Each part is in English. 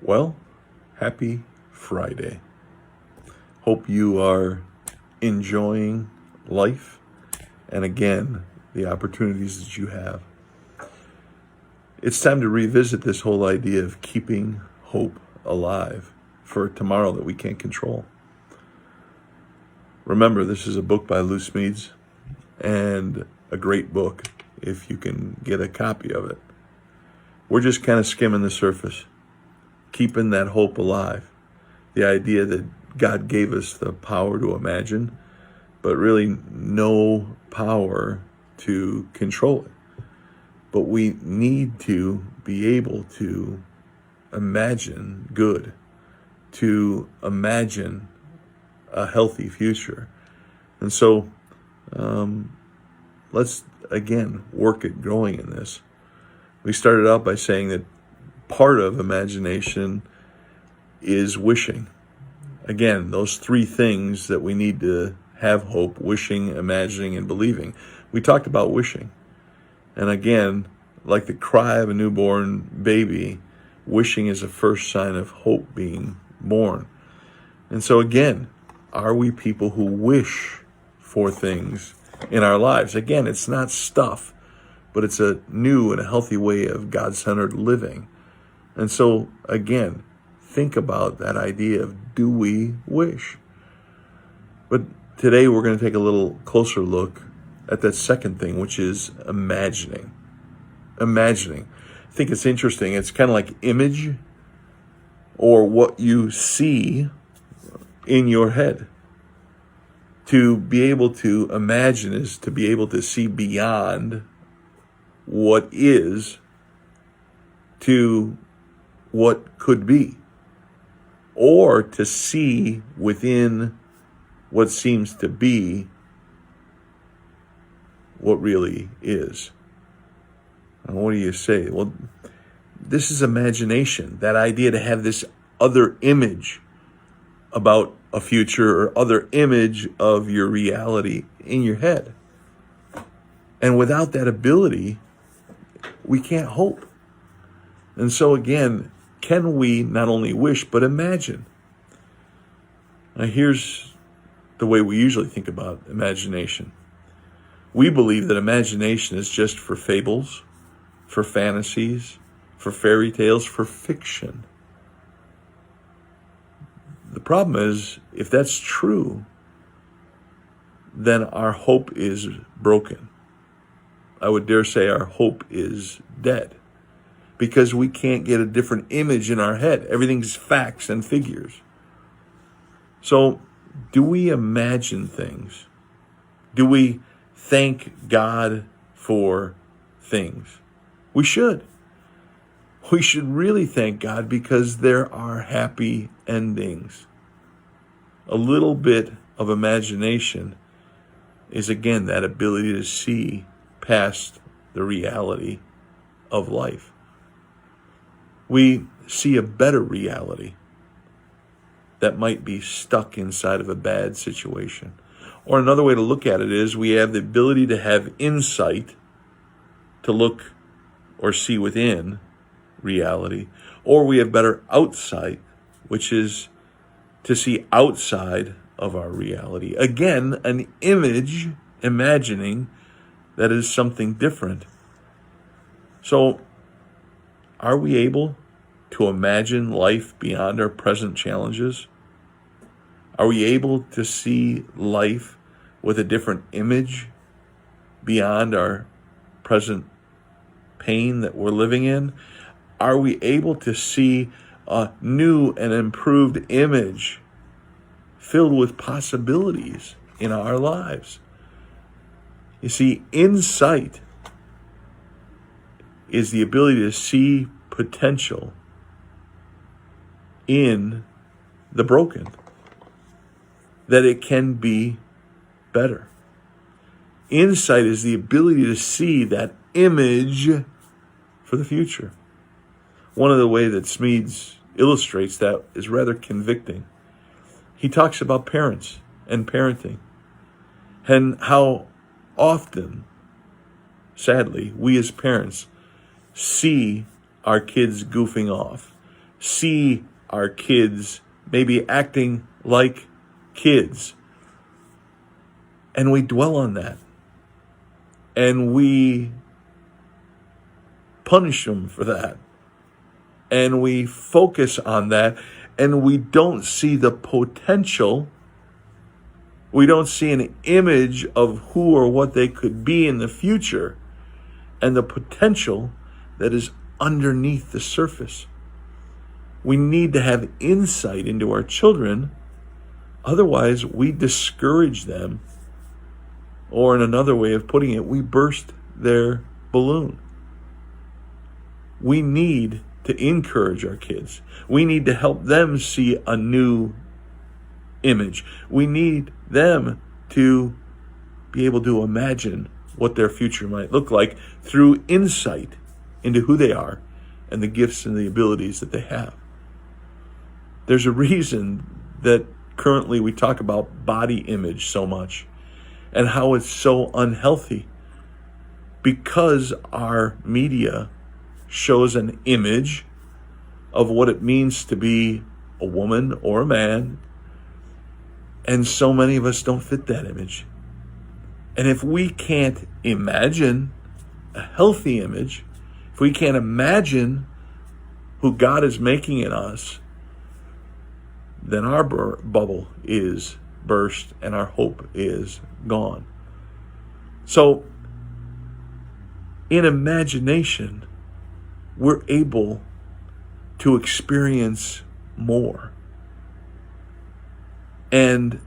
Well, happy Friday. Hope you are enjoying life and again, the opportunities that you have. It's time to revisit this whole idea of keeping hope alive for tomorrow that we can't control. Remember, this is a book by Lou Smedes and a great book if you can get a copy of it. We're just kind of skimming the surface, keeping that hope alive. The idea that God gave us the power to imagine, but really no power to control it. But we need to be able to imagine good, to imagine a healthy future. And so let's, again, work at growing in this. We started out by saying that part of imagination is wishing. Again, those three things that we need to have hope: wishing, imagining, and believing. We talked about wishing. And again, like the cry of a newborn baby, wishing is a first sign of hope being born. And so again, are we people who wish for things in our lives? Again, it's not stuff, but it's a new and a healthy way of God-centered living. And so again, think about that idea of, do we wish? But today we're going to take a little closer look at that second thing, which is imagining. Imagining. I think it's interesting. It's kind of like image, or what you see in your head. To be able to imagine is to be able to see beyond what is to what could be, or to see within what seems to be what really is. And what do you say? Well, this is imagination, that idea to have this other image about a future or other image of your reality in your head. And without that ability, we can't hope. And so again, can we not only wish, but imagine? Now here's the way we usually think about imagination. We believe that imagination is just for fables, for fantasies, for fairy tales, for fiction. The problem is, if that's true, then our hope is broken. I would dare say our hope is dead, because we can't get a different image in our head. Everything's facts and figures. So, do we imagine things? Do we thank God for things? We should. We should really thank God, because there are happy endings. A little bit of imagination is, again, that ability to see past the reality of life. We see a better reality that might be stuck inside of a bad situation. Or another way to look at it is, we have the ability to have insight to look or see within reality, or we have better outsight, which is to see outside of our reality. Again, an image, imagining that is something different. So, are we able to imagine life beyond our present challenges? Are we able to see life with a different image beyond our present pain that we're living in? Are we able to see a new and improved image filled with possibilities in our lives? You see, insight is the ability to see potential in the broken, that it can be better. Insight is the ability to see that image for the future. One of the ways that Smedes illustrates that is rather convicting. He talks about parents and parenting, and how often, sadly, we as parents see our kids goofing off, see our kids maybe acting like kids. And we dwell on that. And we punish them for that. And we focus on that. And we don't see the potential. We don't see an image of who or what they could be in the future and the potential that is underneath the surface. We need to have insight into our children. Otherwise, we discourage them. Or in another way of putting it, we burst their balloon. We need to encourage our kids. We need to help them see a new image. We need them to be able to imagine what their future might look like through insight into who they are and the gifts and the abilities that they have. There's a reason that currently we talk about body image so much and how it's so unhealthy, because our media shows an image of what it means to be a woman or a man, and so many of us don't fit that image. And if we can't imagine a healthy image, if we can't imagine who God is making in us, then our bubble is burst and our hope is gone. So, in imagination, we're able to experience more. And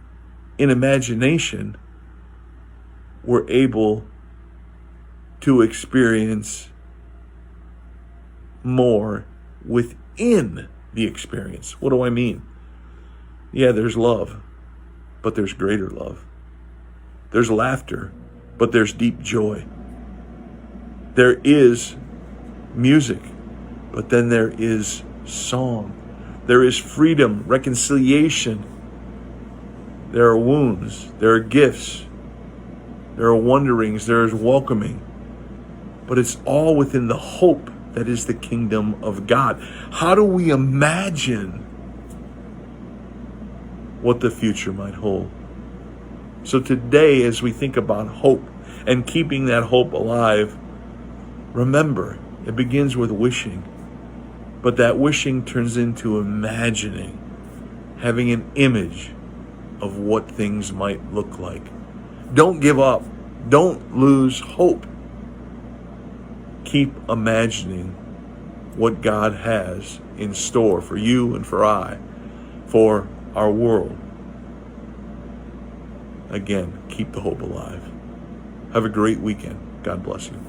in imagination, we're able to experience more within the experience. What do I mean? Yeah, there's love, but there's greater love. There's laughter, but there's deep joy. There is music, but then there is song. There is freedom, reconciliation. There are wounds, there are gifts, there are wonderings, there is welcoming. But it's all within the hope that is the kingdom of God. How do we imagine what the future might hold? So today, as we think about hope and keeping that hope alive, remember, it begins with wishing. But that wishing turns into imagining, having an image of what things might look like. Don't give up. Don't lose hope. Keep imagining what God has in store for you and for I, for our world. Again, keep the hope alive. Have a great weekend. God bless you.